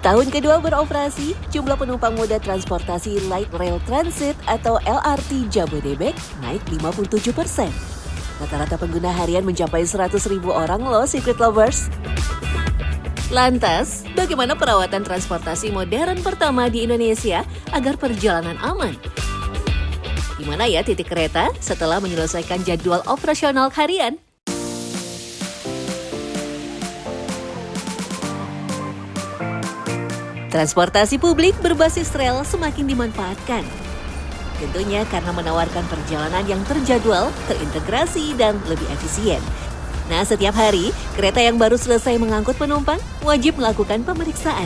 Tahun kedua beroperasi, jumlah penumpang moda transportasi Light Rail Transit atau LRT Jabodebek naik 57%. Rata-rata pengguna harian mencapai 100.000 orang loh, Secret Lovers. Lantas, bagaimana perawatan transportasi modern pertama di Indonesia agar perjalanan aman? Di mana ya titik kereta setelah menyelesaikan jadwal operasional harian? Transportasi publik berbasis rel semakin dimanfaatkan. Tentunya karena menawarkan perjalanan yang terjadwal, terintegrasi, dan lebih efisien. Nah, setiap hari, kereta yang baru selesai mengangkut penumpang wajib melakukan pemeriksaan.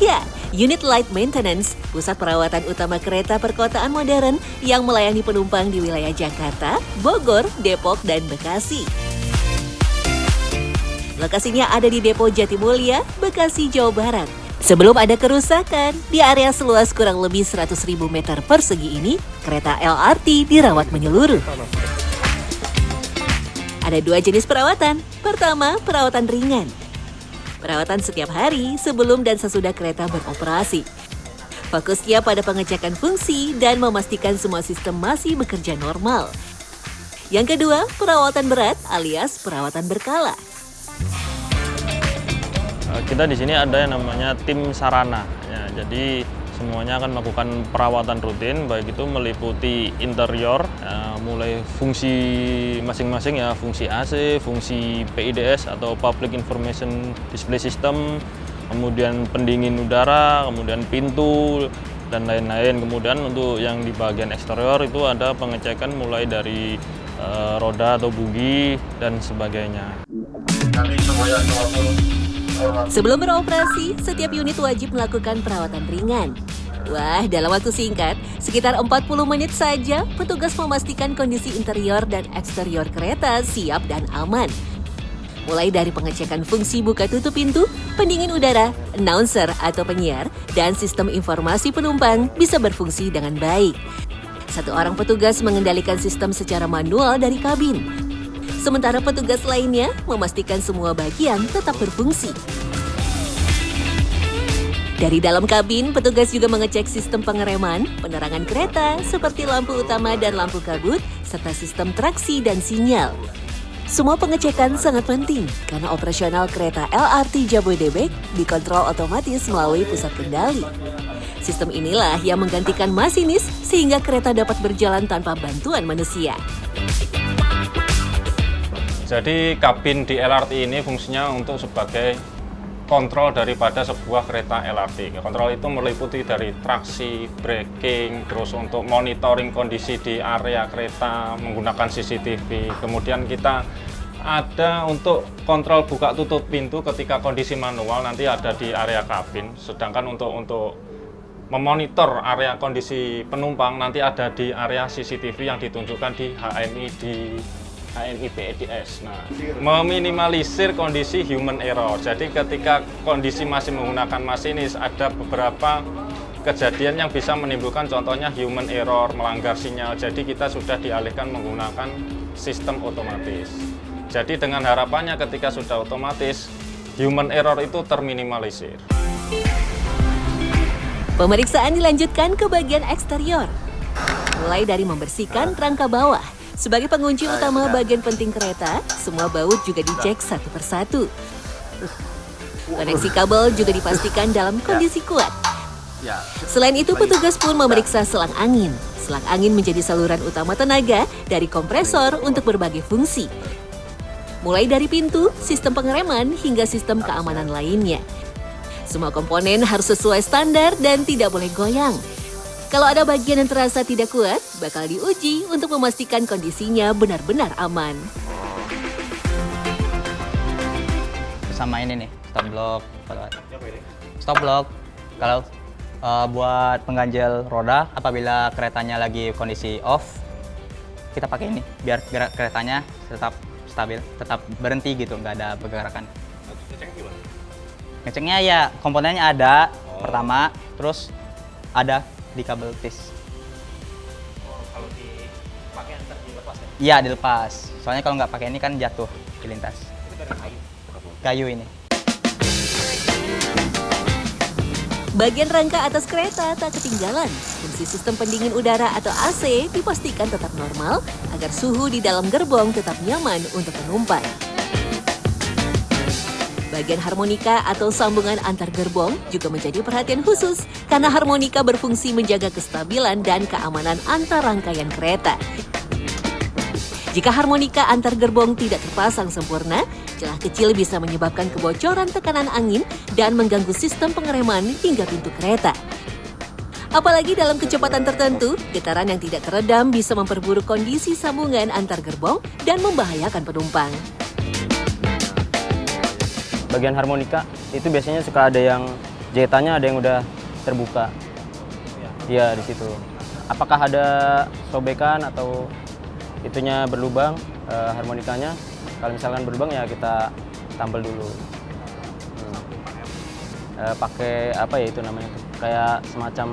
Ya, Unit Light Maintenance, pusat perawatan utama kereta perkotaan modern yang melayani penumpang di wilayah Jakarta, Bogor, Depok, dan Bekasi. Lokasinya ada di Depo Jatimulya, Bekasi, Jawa Barat. Sebelum ada kerusakan, di area seluas kurang lebih 100.000 meter persegi ini, kereta LRT dirawat menyeluruh. Ada dua jenis perawatan. Pertama, perawatan ringan. Perawatan setiap hari sebelum dan sesudah kereta beroperasi. Fokusnya pada pengecekan fungsi dan memastikan semua sistem masih bekerja normal. Yang kedua, perawatan berat alias perawatan berkala. Kita di sini ada yang namanya tim sarana. Ya, jadi semuanya akan melakukan perawatan rutin, baik itu meliputi interior, mulai fungsi masing-masing ya, fungsi AC, fungsi PIDS atau Public Information Display System, kemudian pendingin udara, kemudian pintu, dan lain-lain. Kemudian untuk yang di bagian eksterior itu ada pengecekan mulai dari roda atau bugi dan sebagainya. Sebelum beroperasi, setiap unit wajib melakukan perawatan ringan. Wah, dalam waktu singkat, sekitar 40 menit saja, petugas memastikan kondisi interior dan eksterior kereta siap dan aman. Mulai dari pengecekan fungsi buka tutup pintu, pendingin udara, announcer atau penyiar, dan sistem informasi penumpang bisa berfungsi dengan baik. Satu orang petugas mengendalikan sistem secara manual dari kabin. Sementara petugas lainnya memastikan semua bagian tetap berfungsi. Dari dalam kabin, petugas juga mengecek sistem pengereman, penerangan kereta seperti lampu utama dan lampu kabut, serta sistem traksi dan sinyal. Semua pengecekan sangat penting karena operasional kereta LRT Jabodebek dikontrol otomatis melalui pusat kendali. Sistem inilah yang menggantikan masinis sehingga kereta dapat berjalan tanpa bantuan manusia. Jadi kabin di LRT ini fungsinya untuk sebagai kontrol daripada sebuah kereta LRT. Kontrol itu meliputi dari traksi, braking, terus untuk monitoring kondisi di area kereta menggunakan CCTV. Kemudian kita ada untuk kontrol buka tutup pintu ketika kondisi manual nanti ada di area kabin. Sedangkan untuk memonitor area kondisi penumpang nanti ada di area CCTV yang ditunjukkan di HMI PIDS. Nah, meminimalisir kondisi human error. Jadi ketika kondisi masih menggunakan masinis, ada beberapa kejadian yang bisa menimbulkan contohnya human error, melanggar sinyal. Jadi kita sudah dialihkan menggunakan sistem otomatis. Jadi dengan harapannya ketika sudah otomatis, human error itu terminimalisir. Pemeriksaan dilanjutkan ke bagian eksterior. Mulai dari membersihkan rangka bawah. Sebagai pengunci utama bagian penting kereta, semua baut juga dicek satu persatu. Koneksi kabel juga dipastikan dalam kondisi kuat. Selain itu, petugas pun memeriksa selang angin. Selang angin menjadi saluran utama tenaga dari kompresor untuk berbagai fungsi. Mulai dari pintu, sistem pengereman, hingga sistem keamanan lainnya. Semua komponen harus sesuai standar dan tidak boleh goyang. Kalau ada bagian yang terasa tidak kuat, bakal diuji untuk memastikan kondisinya benar-benar aman. Sama ini nih, stop block. Stop block, kalau buat pengganjel roda, apabila keretanya lagi kondisi off, kita pakai ini, biar keretanya tetap stabil, tetap berhenti gitu, nggak ada pergerakan. Ngeceknya ya, komponennya ada, pertama, terus ada di kabel tis. Kalau dipakai ntar dilepas ya? Iya, dilepas. Soalnya kalau nggak pakai ini kan jatuh di lintas. Itu dari kayu. Kayu ini. Bagian rangka atas kereta tak ketinggalan. Fungsi sistem pendingin udara atau AC dipastikan tetap normal agar suhu di dalam gerbong tetap nyaman untuk penumpang. Bagian harmonika atau sambungan antar gerbong juga menjadi perhatian khusus karena harmonika berfungsi menjaga kestabilan dan keamanan antar rangkaian kereta. Jika harmonika antar gerbong tidak terpasang sempurna, celah kecil bisa menyebabkan kebocoran tekanan angin dan mengganggu sistem pengereman hingga pintu kereta. Apalagi dalam kecepatan tertentu, getaran yang tidak teredam bisa memperburuk kondisi sambungan antar gerbong dan membahayakan penumpang. Bagian harmonika itu biasanya suka ada yang jahitannya ada yang udah terbuka. Iya, di situ. Apakah ada sobekan atau itunya berlubang harmonikanya? Kalau misalkan berlubang ya kita tampal dulu. Pakai apa ya itu namanya tuh? Kayak semacam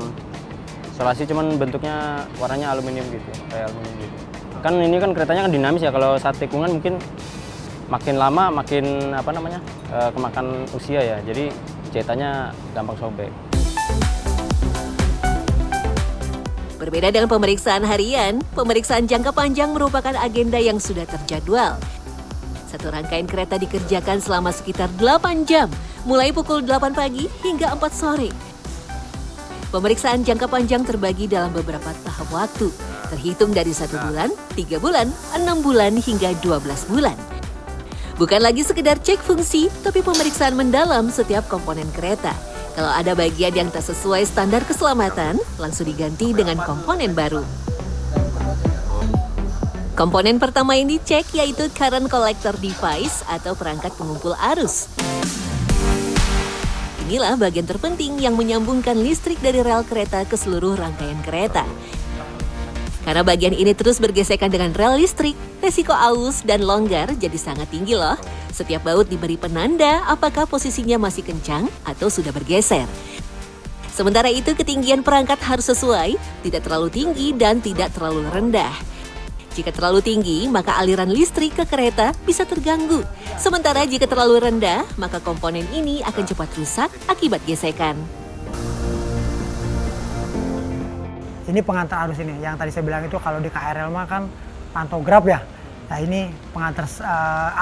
solasi cuman bentuknya warnanya aluminium gitu, kayak aluminium gitu. Kan ini kan keretanya kan dinamis ya. Kalau saat tikungan mungkin makin lama makin kemakan usia ya. Jadi jahitannya gampang sobek. Berbeda dengan pemeriksaan harian, pemeriksaan jangka panjang merupakan agenda yang sudah terjadwal. Satu rangkaian kereta dikerjakan selama sekitar 8 jam, mulai pukul 8 pagi hingga 4 sore. Pemeriksaan jangka panjang terbagi dalam beberapa tahap waktu, terhitung dari 1 bulan, 3 bulan, 6 bulan, hingga 12 bulan. Bukan lagi sekedar cek fungsi, tapi pemeriksaan mendalam setiap komponen kereta. Kalau ada bagian yang tak sesuai standar keselamatan, langsung diganti dengan komponen baru. Komponen pertama yang dicek yaitu current collector device atau perangkat pengumpul arus. Inilah bagian terpenting yang menyambungkan listrik dari rel kereta ke seluruh rangkaian kereta. Karena bagian ini terus bergesekan dengan rel listrik, resiko aus dan longgar jadi sangat tinggi loh. Setiap baut diberi penanda apakah posisinya masih kencang atau sudah bergeser. Sementara itu ketinggian perangkat harus sesuai, tidak terlalu tinggi dan tidak terlalu rendah. Jika terlalu tinggi, maka aliran listrik ke kereta bisa terganggu. Sementara jika terlalu rendah, maka komponen ini akan cepat rusak akibat gesekan. Ini pengantar arus ini, yang tadi saya bilang itu kalau di KRL mah kan pantograf ya. Nah ini pengantar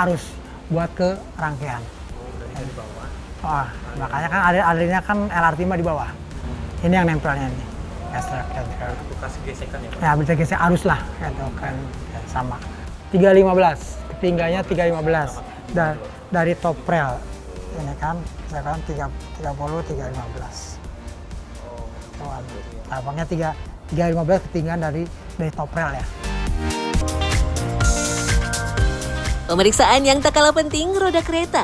arus buat ke rangkaian. Oh, makanya kan alirnya kan LRT mah di bawah. Ini yang nempelnya nih. Bekas gesekan ya Pak? Ya bisa gesek arus lah, gitu kan ya, sama. 315, ketinggiannya 315 dari top rel. Ini kan, misalkan 30, 315. Lapangnya 315 ketinggian dari top rel ya. Pemeriksaan yang tak kalah penting roda kereta.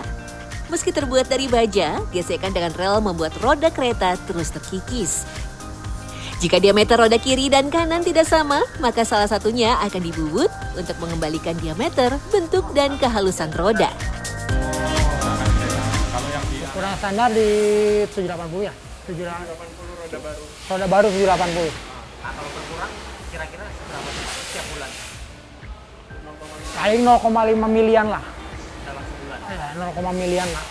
Meski terbuat dari baja, gesekan dengan rel membuat roda kereta terus terkikis. Jika diameter roda kiri dan kanan tidak sama, maka salah satunya akan dibubut untuk mengembalikan diameter, bentuk, dan kehalusan roda. Ukuran standar di 780 ya? 780 roda baru. Roda baru 780. Nah, kalau berkurang kira-kira berapa setiap bulan? Paling 0,5 milian lah. Dalam sebulan? Ya, 0,5 milian lah.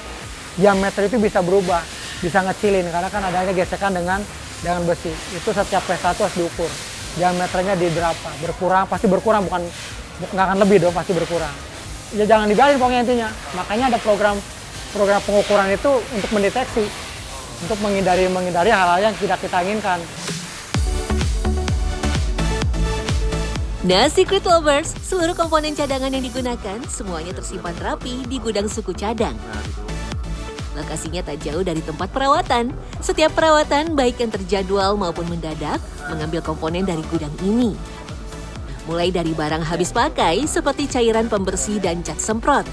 Diameter itu bisa berubah, bisa ngecilin karena kan adanya gesekan dengan besi. Itu setiap P1 harus diukur. Diameternya di berapa? Berkurang, pasti berkurang, nggak akan lebih dong, pasti berkurang. Ya jangan dibiarin pokoknya intinya. Makanya ada program pengukuran itu untuk mendeteksi, untuk menghindari hal-hal yang tidak kita inginkan. Nah, Secret Lovers, seluruh komponen cadangan yang digunakan semuanya tersimpan rapi di gudang suku cadang. Lokasinya tak jauh dari tempat perawatan. Setiap perawatan, baik yang terjadwal maupun mendadak, mengambil komponen dari gudang ini. Mulai dari barang habis pakai seperti cairan pembersih dan cat semprot,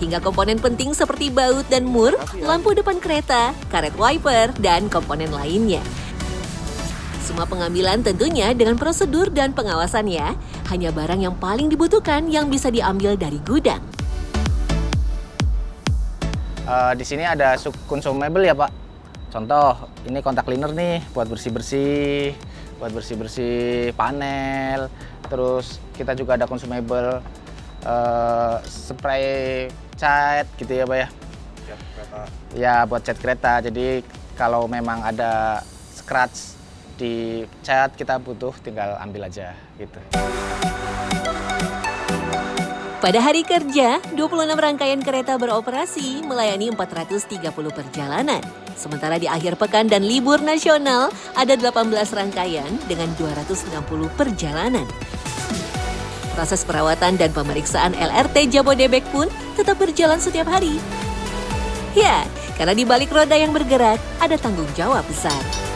hingga komponen penting seperti baut dan mur, lampu depan kereta, karet wiper, dan komponen lainnya. Semua pengambilan tentunya dengan prosedur dan pengawasan ya. Hanya barang yang paling dibutuhkan yang bisa diambil dari gudang. Di sini ada consumable ya Pak. Contoh, ini kontak cleaner nih buat bersih-bersih panel. Terus kita juga ada consumable spray cat gitu ya Pak ya. Ya buat cat kereta. Jadi kalau memang ada scratch di cat kita butuh tinggal ambil aja gitu. Pada hari kerja, 26 rangkaian kereta beroperasi melayani 430 perjalanan. Sementara di akhir pekan dan libur nasional ada 18 rangkaian dengan 260 perjalanan. Proses perawatan dan pemeriksaan LRT Jabodebek pun tetap berjalan setiap hari. Ya, karena di balik roda yang bergerak ada tanggung jawab besar.